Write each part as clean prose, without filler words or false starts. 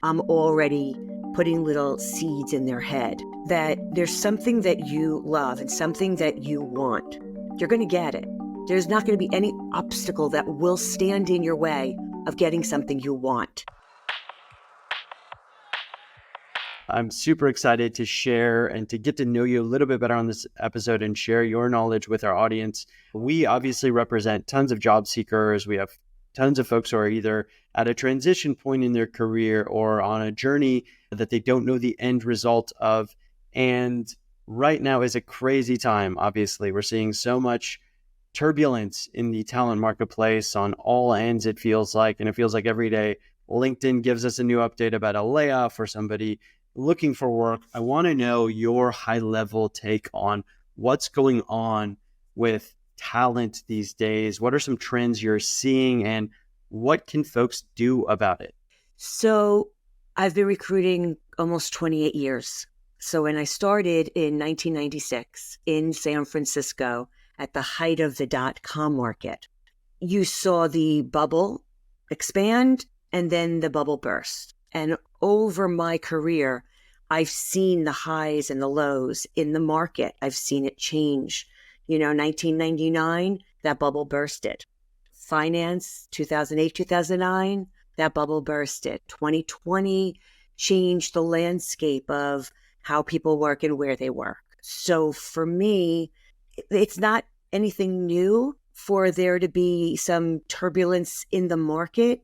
I'm already putting little seeds in their head that there's something that you love and something that you want. You're going to get it. There's not going to be any obstacle that will stand in your way of getting something you want. I'm super excited to share and to get to know you a little bit better on this episode and share your knowledge with our audience. We obviously represent tons of job seekers. We have tons of folks who are either at a transition point in their career or on a journey that they don't know the end result of. And right now is a crazy time. Obviously, we're seeing so much turbulence in the talent marketplace on all ends, it feels like. And it feels like every day LinkedIn gives us a new update about a layoff or somebody looking for work. I want to know your high level take on what's going on with talent these days. What are some trends you're seeing and what can folks do about it? So I've been recruiting almost 28 years. So when I started in 1996 in San Francisco at the height of the .com market, you saw the bubble expand and then the bubble burst. And over my career, I've seen the highs and the lows in the market. I've seen it change. 1999, that bubble bursted. Finance, 2008, 2009, that bubble bursted. 2020 changed the landscape of how people work and where they work. So for me, it's not anything new for there to be some turbulence in the market.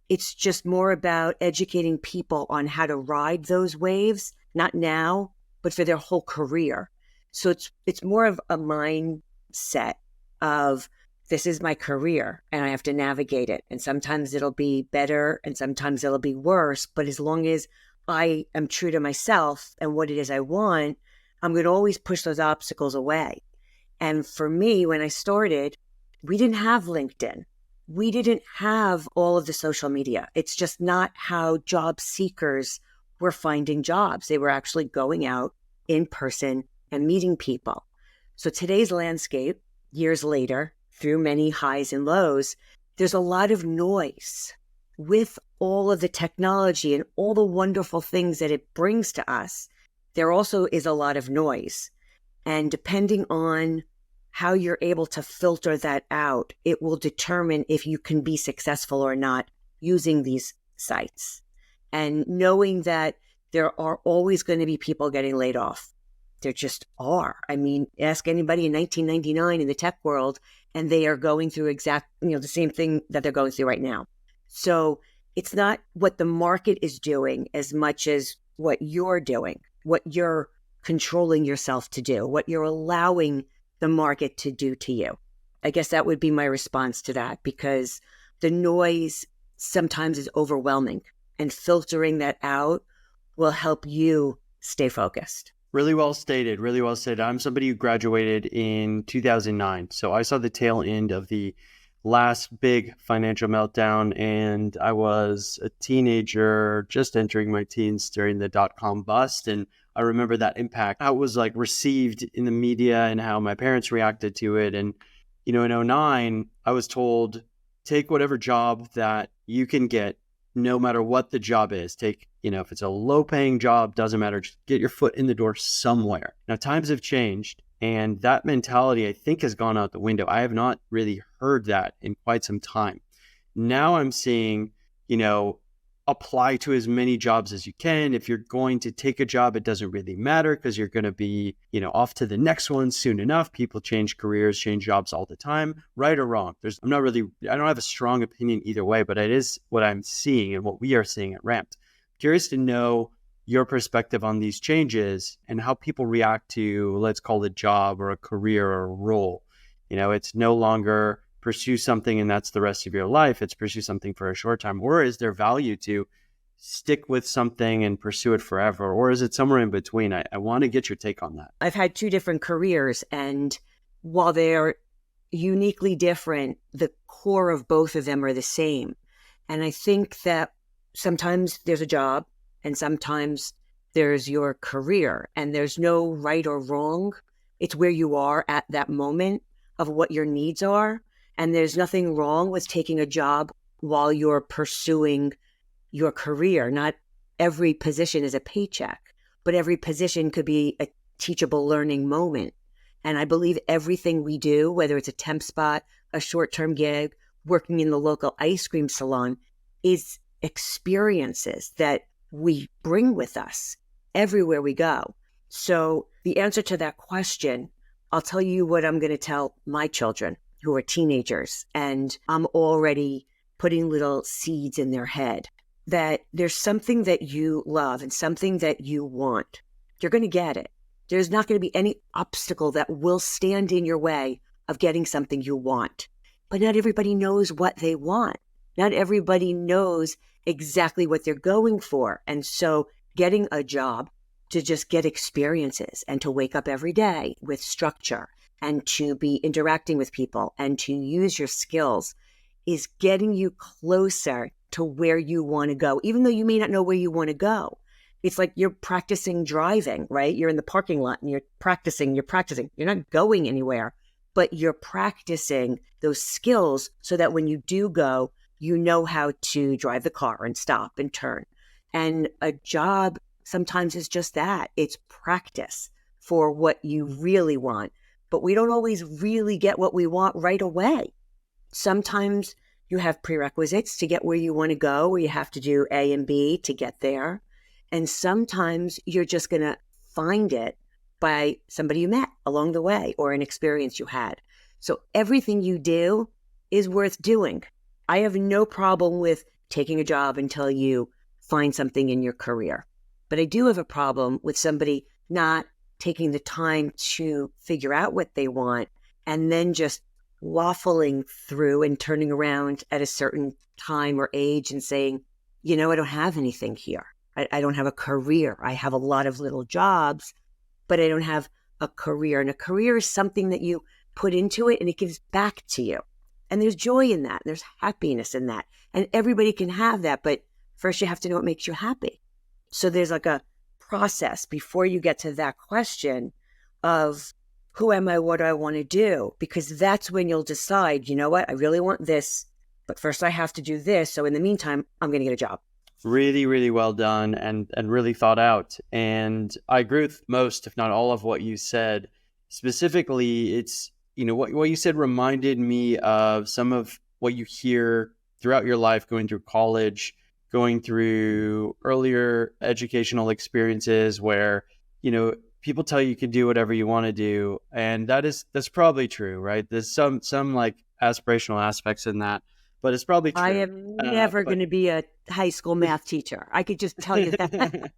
It's just more about educating people on how to ride those waves, not now, but for their whole career. So it's more of a mindset of this is my career and I have to navigate it. And sometimes it'll be better and sometimes it'll be worse. But as long as I am true to myself and what it is I want, I'm going to always push those obstacles away. And for me, when I started, we didn't have LinkedIn. We didn't have all of the social media. It's just not how job seekers were finding jobs. They were actually going out in person and meeting people. So today's landscape, years later, through many highs and lows, there's a lot of noise with all of the technology and all the wonderful things that it brings to us. There also is a lot of noise. And depending on how you're able to filter that out, it will determine if you can be successful or not using these sites. And knowing that there are always going to be people getting laid off. There just are. I mean, ask anybody in 1999 in the tech world, and they are going through the same thing that they're going through right now. So it's not what the market is doing as much as what you're doing, what you're controlling yourself to do, what you're allowing the market to do to you. I guess that would be my response to that, because the noise sometimes is overwhelming, and filtering that out will help you stay focused. Really well stated. Really well stated. I'm somebody who graduated in 2009. So I saw the tail end of the last big financial meltdown, and I was a teenager just entering my teens during the .com bust. And I remember that impact, how it was like received in the media and how my parents reacted to it. And, in 2009, I was told, take whatever job that you can get, no matter what the job is. Take, if it's a low paying job, doesn't matter, just get your foot in the door somewhere. Now, times have changed, and that mentality, I think, has gone out the window. I have not really heard that in quite some time. Now I'm seeing, apply to as many jobs as you can. If you're going to take a job, it doesn't really matter because you're going to be, off to the next one soon enough. People change careers, change jobs all the time, right or wrong. I don't have a strong opinion either way, but it is what I'm seeing and what we are seeing at Ramped. Curious to know your perspective on these changes and how people react to, let's call it a job or a career or a role. It's no longer pursue something and that's the rest of your life. It's pursue something for a short time. Or is there value to stick with something and pursue it forever? Or is it somewhere in between? I want to get your take on that. I've had two different careers, and while they're uniquely different, the core of both of them are the same. And I think that sometimes there's a job and sometimes there's your career, and there's no right or wrong. It's where you are at that moment of what your needs are. And there's nothing wrong with taking a job while you're pursuing your career. Not every position is a paycheck, but every position could be a teachable learning moment. And I believe everything we do, whether it's a temp spot, a short-term gig, working in the local ice cream salon, is experiences that we bring with us everywhere we go. So the answer to that question, I'll tell you what I'm going to tell my children who are teenagers, and I'm already putting little seeds in their head that there's something that you love and something that you want. You're going to get it. There's not going to be any obstacle that will stand in your way of getting something you want. But not everybody knows what they want. Not everybody knows exactly what they're going for. And so getting a job to just get experiences and to wake up every day with structure and to be interacting with people and to use your skills is getting you closer to where you want to go, even though you may not know where you want to go. It's like you're practicing driving, right? You're in the parking lot and you're practicing. You're not going anywhere, but you're practicing those skills so that when you do go, you know how to drive the car and stop and turn. And a job sometimes is just that. It's practice for what you really want. But we don't always really get what we want right away. Sometimes you have prerequisites to get where you want to go, where you have to do A and B to get there. And sometimes you're just going to find it by somebody you met along the way or an experience you had. So everything you do is worth doing. I have no problem with taking a job until you find something in your career. But I do have a problem with somebody not taking the time to figure out what they want and then just waffling through and turning around at a certain time or age and saying, I don't have anything here. I don't have a career. I have a lot of little jobs, but I don't have a career. And a career is something that you put into it and it gives back to you. And there's joy in that. There's happiness in that. And everybody can have that. But first you have to know what makes you happy. So there's like a process before you get to that question of who am I? What do I want to do? Because that's when you'll decide, you know what? I really want this, but first I have to do this. So in the meantime, I'm going to get a job. Really, really well done and really thought out. And I agree with most, if not all of what you said. Specifically, it's, what you said reminded me of some of what you hear throughout your life, going through college, going through earlier educational experiences where, people tell you can do whatever you want to do. And that's probably true, right? There's some like aspirational aspects in that. But it's probably true. I am never going to be a high school math teacher. I could just tell you that.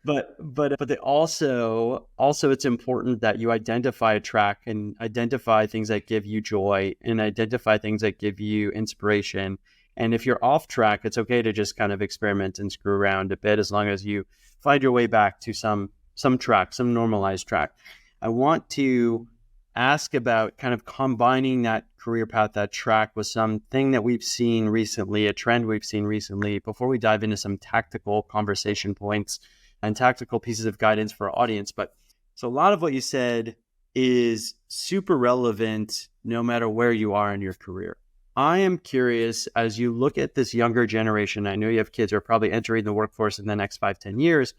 But they also it's important that you identify a track and identify things that give you joy and identify things that give you inspiration. And if you're off track, it's okay to just kind of experiment and screw around a bit as long as you find your way back to some track, some normalized track. I want to ask about kind of combining that career path, that track, with something that we've seen recently, a trend we've seen recently, before we dive into some tactical conversation points and tactical pieces of guidance for our audience. But so a lot of what you said is super relevant no matter where you are in your career. I am curious, as you look at this younger generation, I know you have kids who are probably entering the workforce in the next 5-10 years,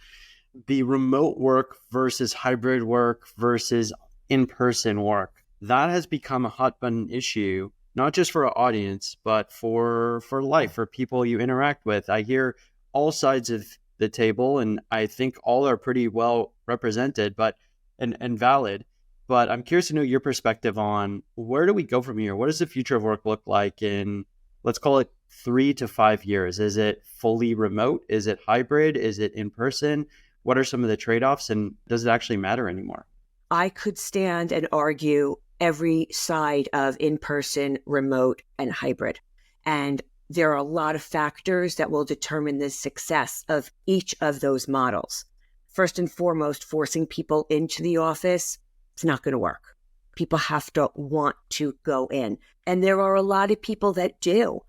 the remote work versus hybrid work versus in-person work. That has become a hot button issue, not just for our audience, but for life, for people you interact with. I hear all sides of the table, and I think all are pretty well represented, but and valid. But I'm curious to know your perspective on where do we go from here? What does the future of work look like in, let's call it 3 to 5 years? Is it fully remote? Is it hybrid? Is it in person? What are some of the trade-offs, and does it actually matter anymore? I could stand and argue every side of in-person, remote, and hybrid. And there are a lot of factors that will determine the success of each of those models. First and foremost, forcing people into the office, it's not going to work. People have to want to go in. And there are a lot of people that do.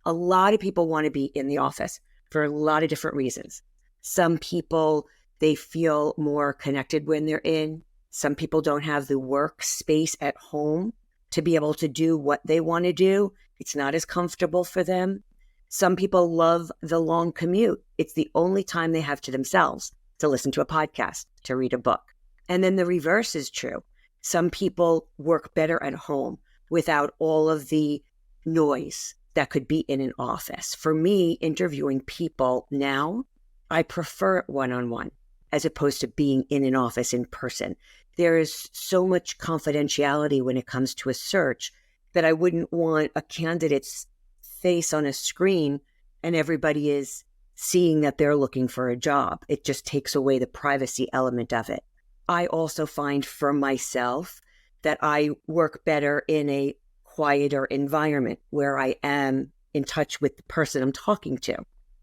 A lot of people want to be in the office for a lot of different reasons. Some people, they feel more connected when they're in. Some people don't have the workspace at home to be able to do what they want to do. It's not as comfortable for them. Some people love the long commute. It's the only time they have to themselves to listen to a podcast, to read a book. And then the reverse is true. Some people work better at home without all of the noise that could be in an office. For me, interviewing people now, I prefer it one-on-one as opposed to being in an office in person. There is so much confidentiality when it comes to a search that I wouldn't want a candidate's face on a screen and everybody is seeing that they're looking for a job. It just takes away the privacy element of it. I also find for myself that I work better in a quieter environment where I am in touch with the person I'm talking to,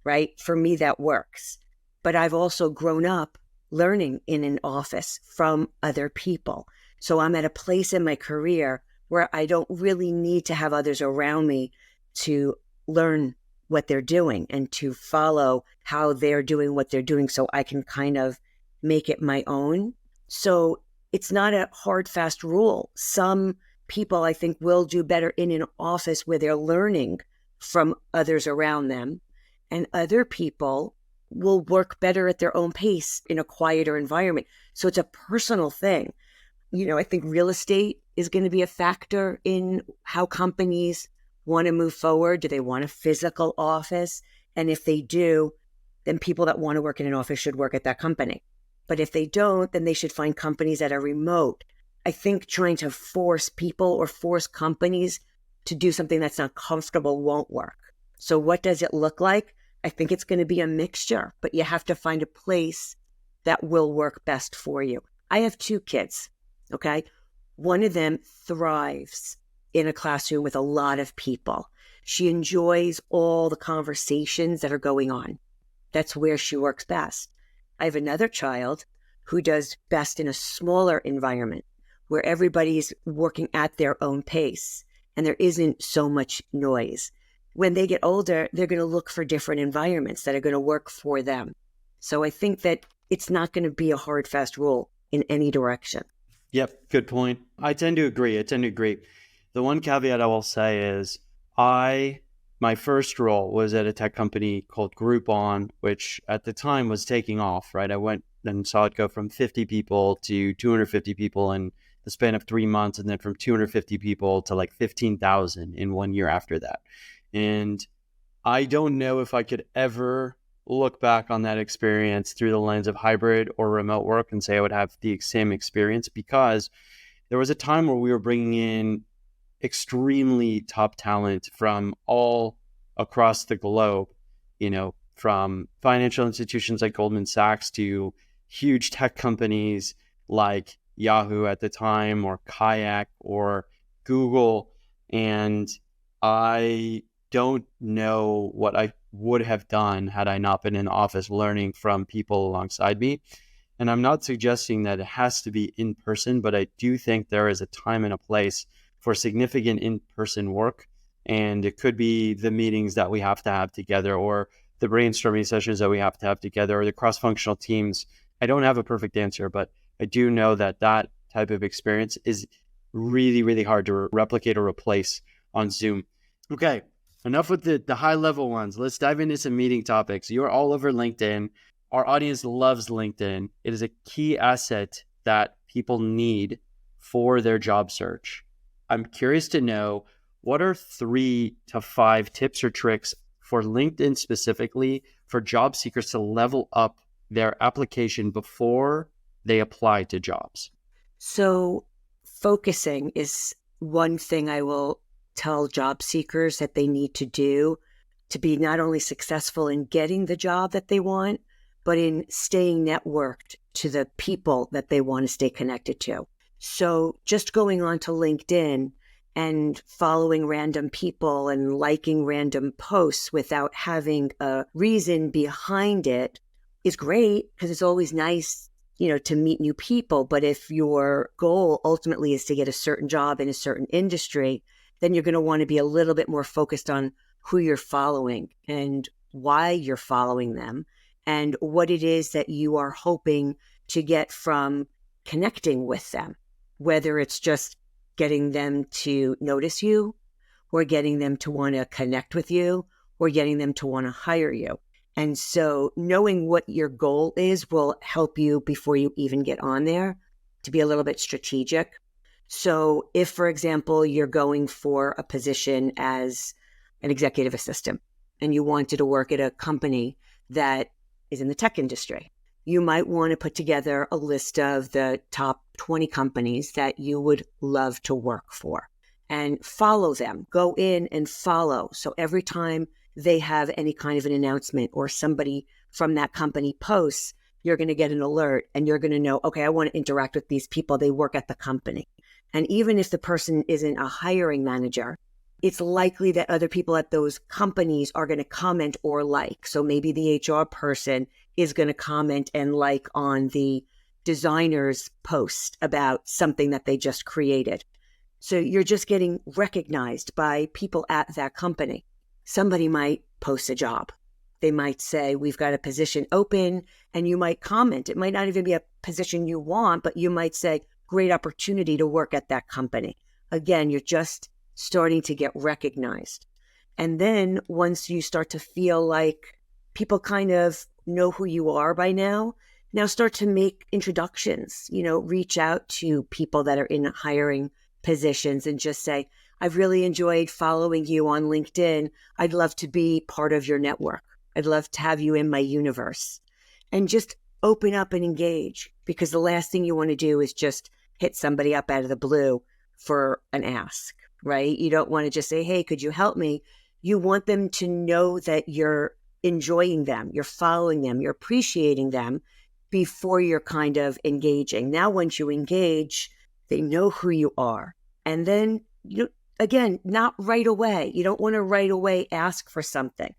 right? For me, that works. But I've also grown up learning in an office from other people. So I'm at a place in my career where I don't really need to have others around me to learn what they're doing and to follow how they're doing what they're doing so I can kind of make it my own. So it's not a hard, fast rule. Some people, I think, will do better in an office where they're learning from others around them, and other people will work better at their own pace in a quieter environment. So it's a personal thing. I think real estate is going to be a factor in how companies want to move forward. Do they want a physical office? And if they do, then people that want to work in an office should work at that company. But if they don't, then they should find companies that are remote. I think trying to force people or force companies to do something that's not comfortable won't work. So what does it look like? I think it's going to be a mixture, but you have to find a place that will work best for you. I have 2 kids, okay? One of them thrives in a classroom with a lot of people. She enjoys all the conversations that are going on. That's where she works best. I have another child who does best in a smaller environment where everybody's working at their own pace and there isn't so much noise. When they get older, they're going to look for different environments that are going to work for them. So I think that it's not going to be a hard, fast rule in any direction. Yep, good point. I tend to agree. The one caveat I will say is my first role was at a tech company called Groupon, which at the time was taking off, right? I went and saw it go from 50 people to 250 people in the span of 3 months, and then from 250 people to like 15,000 in 1 year after that. And I don't know if I could ever look back on that experience through the lens of hybrid or remote work and say I would have the same experience, because there was a time where we were bringing in extremely top talent from all across the globe, from financial institutions like Goldman Sachs to huge tech companies like Yahoo at the time, or Kayak, or Google. And I don't know what I would have done had I not been in the office learning from people alongside me. And I'm not suggesting that it has to be in person, but I do think there is a time and a place for significant in-person work. And it could be the meetings that we have to have together, or the brainstorming sessions that we have to have together, or the cross-functional teams. I don't have a perfect answer, but I do know that that type of experience is really, really hard to replicate or replace on Zoom. Okay, enough with the high-level ones. Let's dive into some meeting topics. You're all over LinkedIn. Our audience loves LinkedIn. It is a key asset that people need for their job search. I'm curious to know, what are 3 to 5 tips or tricks for LinkedIn specifically for job seekers to level up their application before they apply to jobs? So focusing is one thing I will tell job seekers that they need to do to be not only successful in getting the job that they want, but in staying networked to the people that they want to stay connected to. So just going on to LinkedIn and following random people and liking random posts without having a reason behind it is great, because it's always nice, to meet new people. But if your goal ultimately is to get a certain job in a certain industry, then you're going to want to be a little bit more focused on who you're following and why you're following them and what it is that you are hoping to get from connecting with them, whether it's just getting them to notice you or getting them to want to connect with you or getting them to want to hire you. And so knowing what your goal is will help you before you even get on there to be a little bit strategic. So if, for example, you're going for a position as an executive assistant and you wanted to work at a company that is in the tech industry, you might want to put together a list of the top 20 companies that you would love to work for and follow them. Go in and follow. So every time they have any kind of an announcement or somebody from that company posts, you're going to get an alert and you're going to know, okay, I want to interact with these people. They work at the company. And even if the person isn't a hiring manager, it's likely that other people at those companies are going to comment or like. So maybe the HR person is going to comment and like on the designer's post about something that they just created. So you're just getting recognized by people at that company. Somebody might post a job. They might say, we've got a position open, and you might comment. It might not even be a position you want, but you might say, great opportunity to work at that company. Again, you're just starting to get recognized. And then once you start to feel like people kind of know who you are by now start to make introductions, reach out to people that are in hiring positions and just say, I've really enjoyed following you on LinkedIn. I'd love to be part of your network. I'd love to have you in my universe. And just open up and engage, because the last thing you want to do is just hit somebody up out of the blue for an ask, right? You don't want to just say, hey, could you help me? You want them to know that you're enjoying them, you're following them, you're appreciating them before you're kind of engaging. Now, once you engage, they know who you are. And then, again, not right away. You don't want to right away ask for something.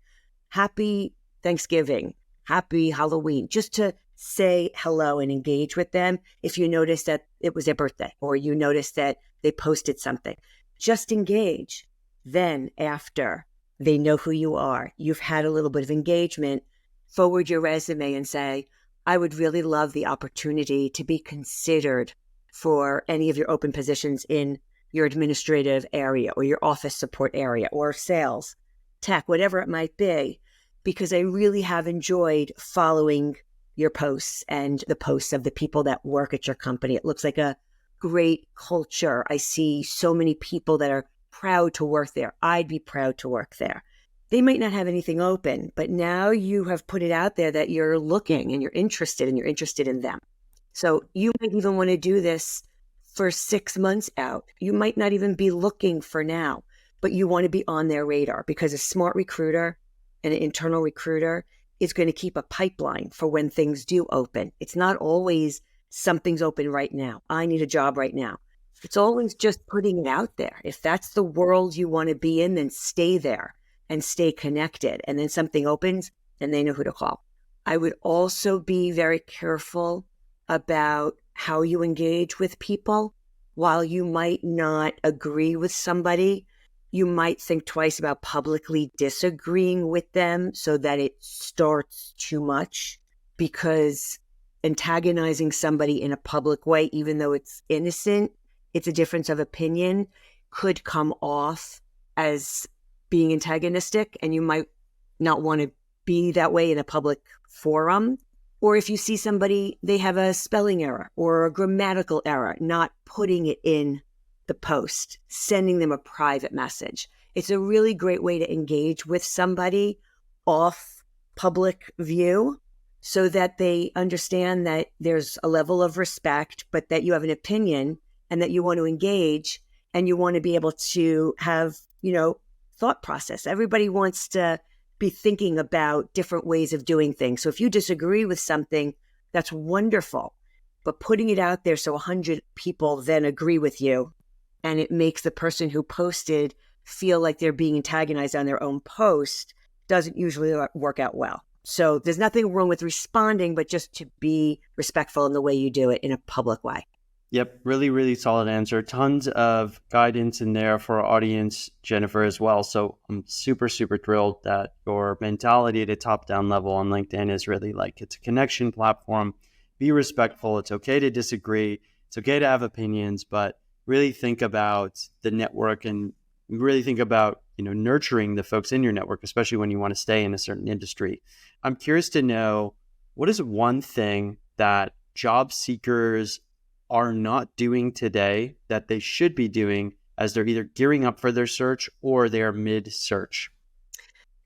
Happy Thanksgiving, happy Halloween, just to say hello and engage with them. If you notice that it was their birthday or you notice that they posted something, just engage. Then after they know who you are, you've had a little bit of engagement, forward your resume and say, I would really love the opportunity to be considered for any of your open positions in your administrative area or your office support area or sales, tech, whatever it might be, because I really have enjoyed following your posts and the posts of the people that work at your company. It looks like a great culture. I see so many people that are proud to work there. I'd be proud to work there. They might not have anything open, but now you have put it out there that you're looking and you're interested in them. So you might even want to do this for 6 months out. You might not even be looking for now, but you want to be on their radar, because a smart recruiter and an internal recruiter is going to keep a pipeline for when things do open. It's not always something's open right now. I need a job right now. It's always just putting it out there. If that's the world you want to be in, then stay there and stay connected. And then something opens and they know who to call. I would also be very careful about how you engage with people. While you might not agree with somebody, you might think twice about publicly disagreeing with them so that it starts too much, because antagonizing somebody in a public way, even though it's innocent, it's a difference of opinion, could come off as being antagonistic, and you might not want to be that way in a public forum. Or if you see somebody, they have a spelling error or a grammatical error, not putting it in the post, sending them a private message. It's a really great way to engage with somebody off public view so that they understand that there's a level of respect, but that you have an opinion and that you want to engage and you want to be able to have, thought process. Everybody wants to be thinking about different ways of doing things. So if you disagree with something, that's wonderful. But putting it out there so 100 people then agree with you, and it makes the person who posted feel like they're being antagonized on their own post, doesn't usually work out well. So there's nothing wrong with responding, but just to be respectful in the way you do it in a public way. Yep. Really, really solid answer. Tons of guidance in there for our audience, Jennifer, as well. So I'm super, super thrilled that your mentality at a top-down level on LinkedIn is really like, it's a connection platform. Be respectful. It's okay to disagree. It's okay to have opinions, but really think about the network and really think about, nurturing the folks in your network, especially when you want to stay in a certain industry. I'm curious to know, what is one thing that job seekers are not doing today that they should be doing as they're either gearing up for their search or they're mid-search?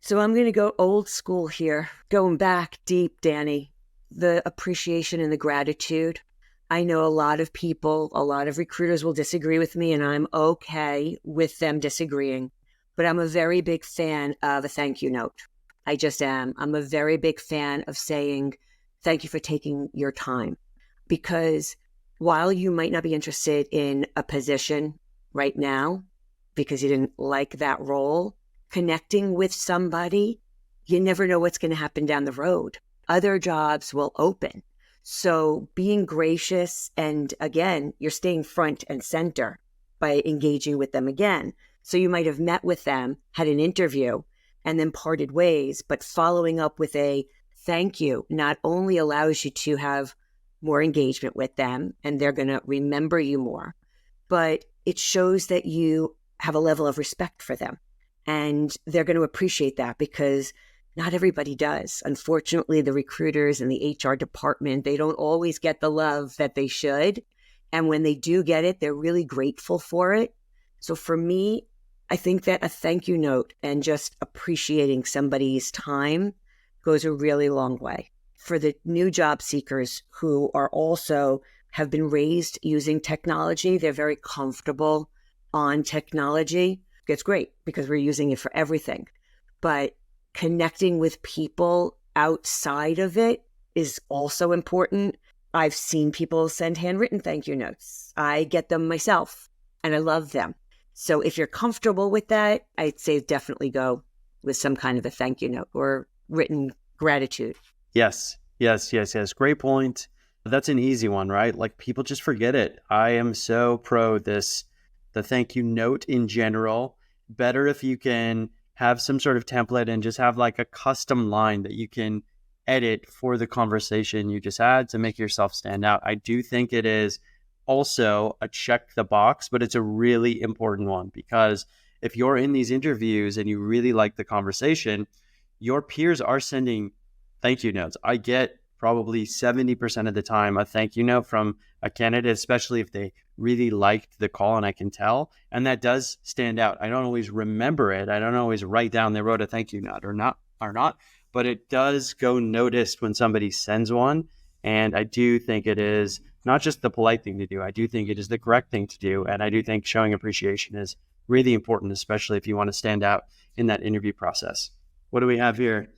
So I'm going to go old school here, going back deep, Danny. The appreciation and the gratitude. I know a lot of people, a lot of recruiters will disagree with me, and I'm okay with them disagreeing. But I'm a very big fan of a thank you note. I just am. I'm a very big fan of saying, thank you for taking your time. Because while you might not be interested in a position right now because you didn't like that role, connecting with somebody, you never know what's going to happen down the road. Other jobs will open. So being gracious, and again, you're staying front and center by engaging with them again. So you might have met with them, had an interview, and then parted ways, but following up with a thank you not only allows you to have more engagement with them and they're going to remember you more, but it shows that you have a level of respect for them. And they're going to appreciate that because not everybody does. Unfortunately, the recruiters and the HR department, they don't always get the love that they should. And when they do get it, they're really grateful for it. So for me, I think that a thank you note and just appreciating somebody's time goes a really long way. For the new job seekers who are also have been raised using technology, they're very comfortable on technology. It's great because we're using it for everything. But connecting with people outside of it is also important. I've seen people send handwritten thank you notes. I get them myself and I love them. So if you're comfortable with that, I'd say definitely go with some kind of a thank you note or written gratitude. Yes. Great point. That's an easy one, right? Like, people just forget it. I am so pro the thank you note in general. Better if you can have some sort of template and just have like a custom line that you can edit for the conversation you just had to make yourself stand out. I do think it is also a check the box, but it's a really important one, because if you're in these interviews and you really like the conversation, your peers are sending thank you notes. I get probably 70% of the time a thank you note from a candidate, especially if they really liked the call, and I can tell. And that does stand out. I don't always remember it. I don't always write down they wrote a thank you note or not, but it does go noticed when somebody sends one. And I do think it is not just the polite thing to do. I do think it is the correct thing to do. And I do think showing appreciation is really important, especially if you want to stand out in that interview process. What do we have here?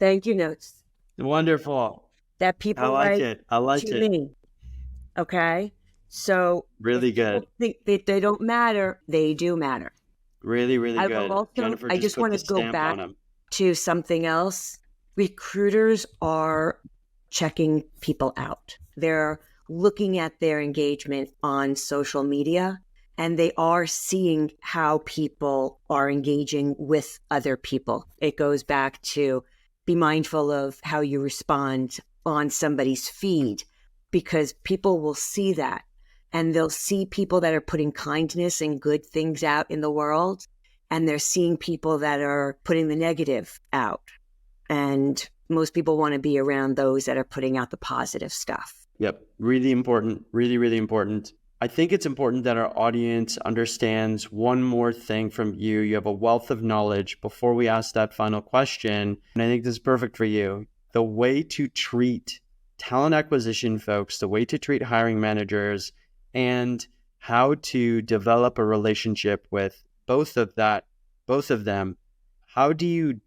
Thank you notes. Wonderful. That people I like write it. I like to it. me. Okay. So Really if people good. think that they don't matter, they do matter. Really, really I good. will also, Jennifer I just just put want the to go stamp on back them. to something else. Recruiters are checking people out. They're looking at their engagement on social media, and they are seeing how people are engaging with other people. It goes back to be mindful of how you respond on somebody's feed, because people will see that and they'll see people that are putting kindness and good things out in the world, and they're seeing people that are putting the negative out. And most people want to be around those that are putting out the positive stuff. Yep. Really important. Really, really important. I think it's important that our audience understands one more thing from you. You have a wealth of knowledge. Before we ask that final question, and I think this is perfect for you, the way to treat talent acquisition folks, the way to treat hiring managers, and how to develop a relationship with both of them. How do you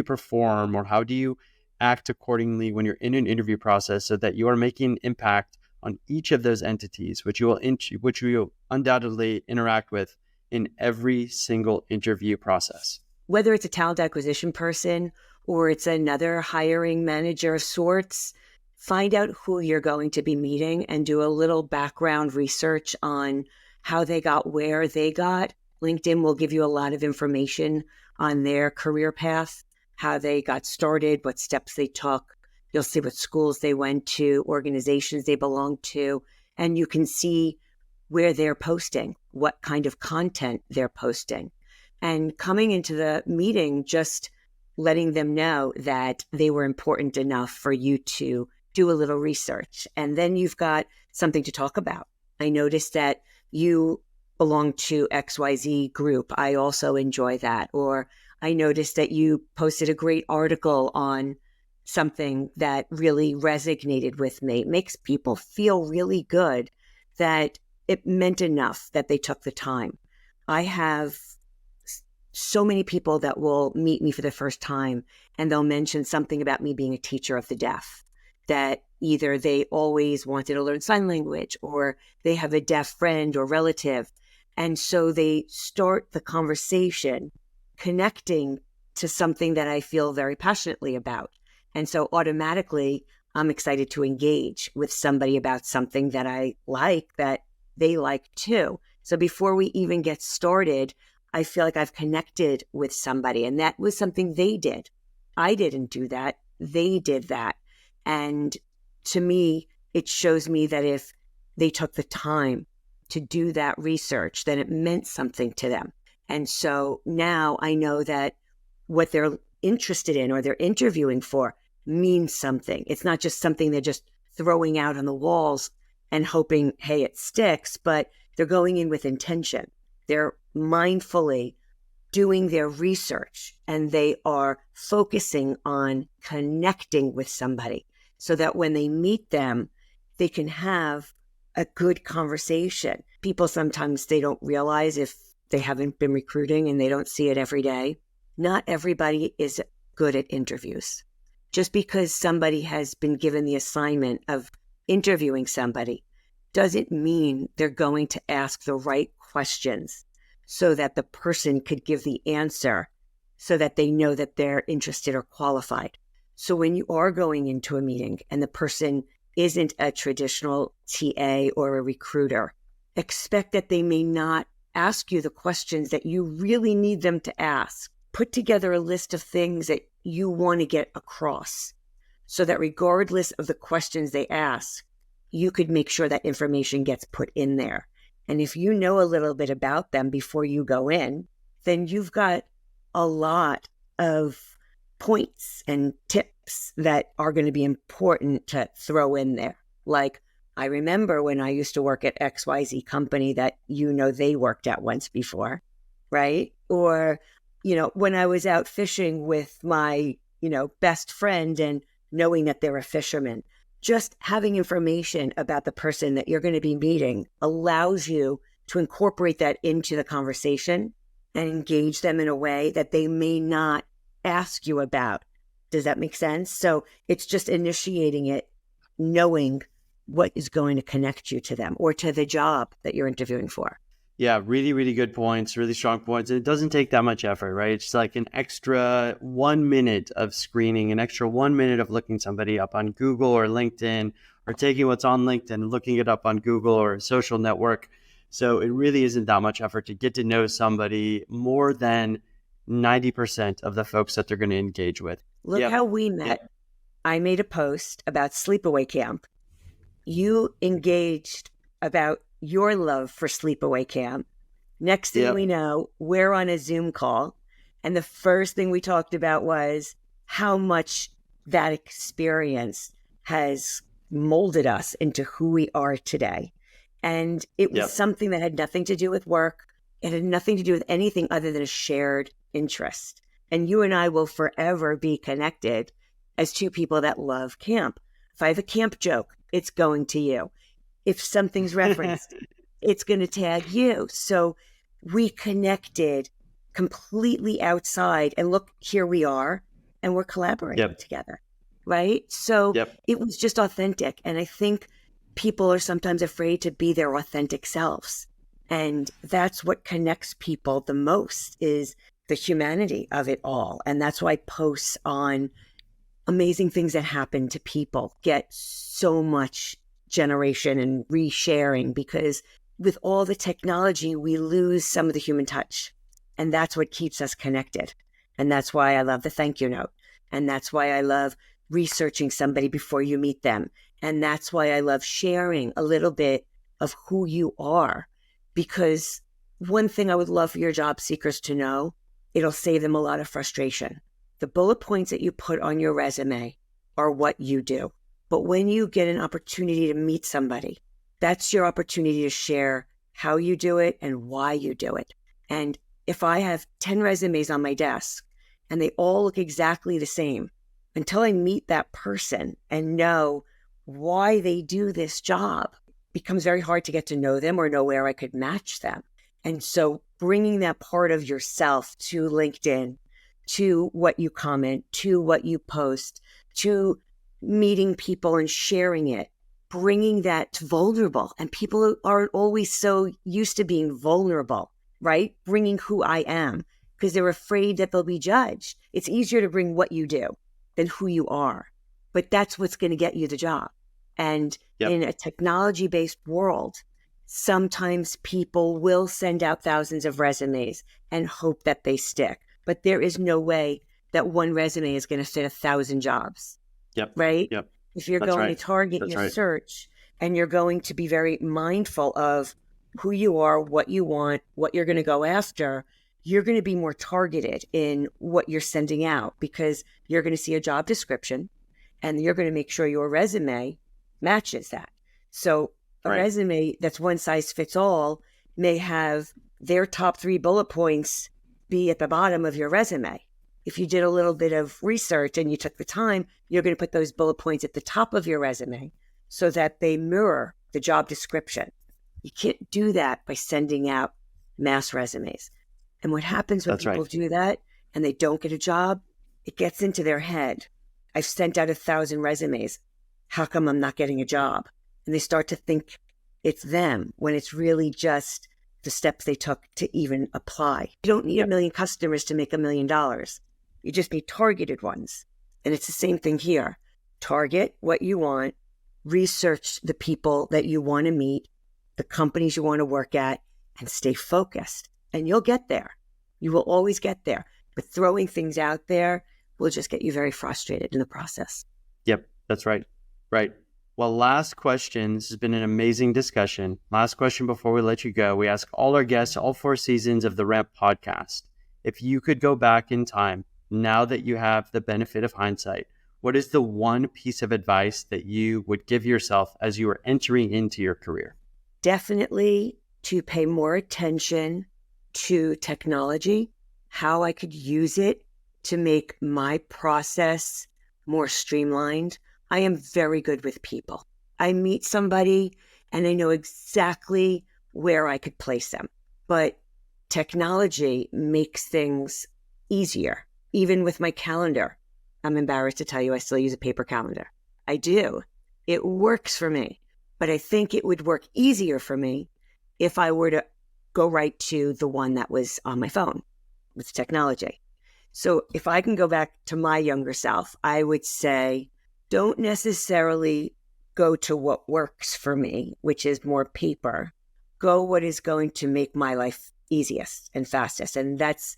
perform, or how do you act accordingly when you're in an interview process so that you are making an impact on each of those entities, which you will undoubtedly interact with in every single interview process? Whether it's a talent acquisition person or it's another hiring manager of sorts, find out who you're going to be meeting and do a little background research on how they got where they got. LinkedIn will give you a lot of information on their career path, how they got started, what steps they took. You'll see what schools they went to, organizations they belonged to, and you can see where they're posting, what kind of content they're posting. And coming into the meeting, just letting them know that they were important enough for you to do a little research. And then you've got something to talk about. I noticed that you belong to XYZ group. I also enjoy that. Or I noticed that you posted a great article on something that really resonated with me. It makes people feel really good that it meant enough that they took the time. I have so many people that will meet me for the first time and they'll mention something about me being a teacher of the deaf, that either they always wanted to learn sign language or they have a deaf friend or relative. And so they start the conversation connecting to something that I feel very passionately about. And so automatically, I'm excited to engage with somebody about something that I like, that they like too. So before we even get started, I feel like I've connected with somebody. And that was something they did. I didn't do that. They did that. And to me, it shows me that if they took the time to do that research, then it meant something to them. And so now I know that what they're interested in or they're interviewing for means something. It's not just something they're just throwing out on the walls and hoping, hey, it sticks, but they're going in with intention. They're mindfully doing their research and they are focusing on connecting with somebody so that when they meet them, they can have a good conversation. People sometimes they don't realize if they haven't been recruiting and they don't see it every day. Not everybody is good at interviews. Just because somebody has been given the assignment of interviewing somebody doesn't mean they're going to ask the right questions so that the person could give the answer so that they know that they're interested or qualified. So when you are going into a meeting and the person isn't a traditional TA or a recruiter, expect that they may not ask you the questions that you really need them to ask. Put together a list of things that you want to get across so that regardless of the questions they ask, you could make sure that information gets put in there. And if you know a little bit about them before you go in, then you've got a lot of points and tips that are going to be important to throw in there. Like, I remember when I used to work at XYZ company that they worked at once before, right? Or, when I was out fishing with my, best friend and knowing that they're a fisherman. Just having information about the person that you're going to be meeting allows you to incorporate that into the conversation and engage them in a way that they may not ask you about. Does that make sense? So it's just initiating it, knowing what is going to connect you to them or to the job that you're interviewing for. Yeah, really, really good points, really strong points. And it doesn't take that much effort, right? It's like an extra 1 minute of screening, an extra 1 minute of looking somebody up on Google or LinkedIn, or taking what's on LinkedIn and looking it up on Google or a social network. So it really isn't that much effort to get to know somebody more than 90% of the folks that they're going to engage with. Look how we met. Yep. I made a post about sleepaway camp. You engaged about your love for sleepaway camp. Next thing we know, we're on a Zoom call. And the first thing we talked about was how much that experience has molded us into who we are today. And it was something that had nothing to do with work. It had nothing to do with anything other than a shared interest. And you and I will forever be connected as two people that love camp. If I have a camp joke, it's going to you. If something's referenced, it's going to tag you. So we connected completely outside and look, here we are, and we're collaborating together, right? So it was just authentic. And I think people are sometimes afraid to be their authentic selves. And that's what connects people the most is the humanity of it all. And that's why posts on amazing things that happen to people get so much generation and resharing, because with all the technology, we lose some of the human touch. And that's what keeps us connected. And that's why I love the thank you note. And that's why I love researching somebody before you meet them. And that's why I love sharing a little bit of who you are. Because one thing I would love for your job seekers to know, it'll save them a lot of frustration. The bullet points that you put on your resume are what you do. But when you get an opportunity to meet somebody, that's your opportunity to share how you do it and why you do it. And if I have 10 resumes on my desk and they all look exactly the same, until I meet that person and know why they do this job, it becomes very hard to get to know them or know where I could match them. And so bringing that part of yourself to LinkedIn, to what you comment, to what you post, to meeting people and sharing it, bringing that vulnerable. And people aren't always so used to being vulnerable, right? Bringing who I am because they're afraid that they'll be judged. It's easier to bring what you do than who you are. But that's what's going to get you the job. And in a technology-based world, sometimes people will send out thousands of resumes and hope that they stick. But there is no way that one resume is going to fit 1,000 jobs. Right? If you're going to target your search and you're going to be very mindful of who you are, what you want, what you're going to go after, you're going to be more targeted in what you're sending out because you're going to see a job description and you're going to make sure your resume matches that. So a resume that's one size fits all may have their top 3 bullet points be at the bottom of your resume. If you did a little bit of research and you took the time, you're going to put those bullet points at the top of your resume so that they mirror the job description. You can't do that by sending out mass resumes. And what happens when people do that and they don't get a job, it gets into their head. I've sent out 1,000 resumes. How come I'm not getting a job? And they start to think it's them when it's really just the steps they took to even apply. You don't need 1 million customers to make $1 million. You just need targeted ones. And it's the same thing here. Target what you want, research the people that you want to meet, the companies you want to work at, and stay focused. And you'll get there. You will always get there. But throwing things out there will just get you very frustrated in the process. Yep, that's right. Right. Well, last question. This has been an amazing discussion. Last question before we let you go. We ask all our guests, all 4 seasons of the Ramp podcast, if you could go back in time, now that you have the benefit of hindsight, what is the one piece of advice that you would give yourself as you were entering into your career? Definitely to pay more attention to technology, how I could use it to make my process more streamlined. I am very good with people. I meet somebody and I know exactly where I could place them. But technology makes things easier. Even with my calendar, I'm embarrassed to tell you I still use a paper calendar. I do. It works for me. But I think it would work easier for me if I were to go right to the one that was on my phone with technology. So if I can go back to my younger self, I would say, don't necessarily go to what works for me, which is more paper. Go what is going to make my life easiest and fastest. And that's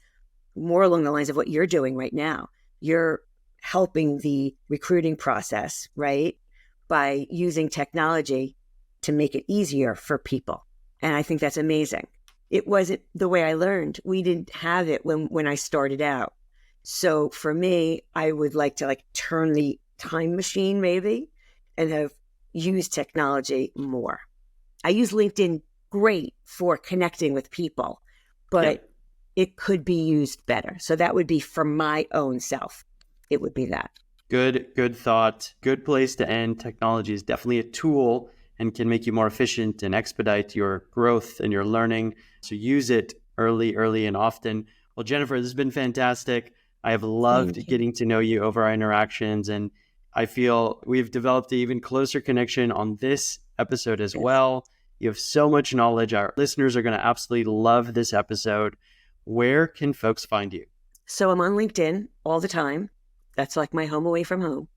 more along the lines of what you're doing right now. You're helping the recruiting process, right? By using technology to make it easier for people. And I think that's amazing. It wasn't the way I learned. We didn't have it when I started out. So for me, I would like to turn the time machine maybe and have used technology more. I use LinkedIn great for connecting with people, but it could be used better. So that would be for my own self. It would be that. Good thought. Good place to end. Technology is definitely a tool and can make you more efficient and expedite your growth and your learning. So use it early and often. Well, Jennifer, this has been fantastic. I have loved getting to know you over our interactions, and I feel we've developed an even closer connection on this episode as well. You have so much knowledge. Our listeners are going to absolutely love this episode. Where can folks find you? So I'm on LinkedIn all the time. That's like my home away from home.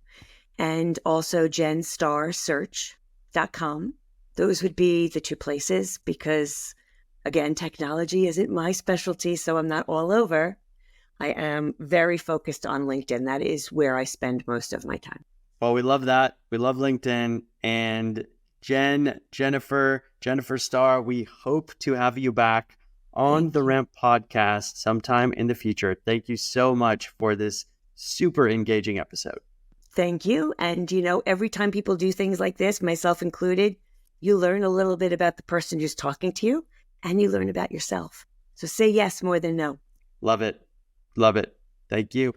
And also jenstarsearch.com. Those would be the 2 places because, again, technology isn't my specialty, so I'm not all over. I am very focused on LinkedIn. That is where I spend most of my time. Well, we love that. We love LinkedIn. And Jennifer Starr, we hope to have you back on the Ramp podcast sometime in the future. Thank you so much for this super engaging episode. Thank you. And, every time people do things like this, myself included, you learn a little bit about the person who's talking to you, and you learn about yourself. So say yes more than no. Love it. Love it. Thank you.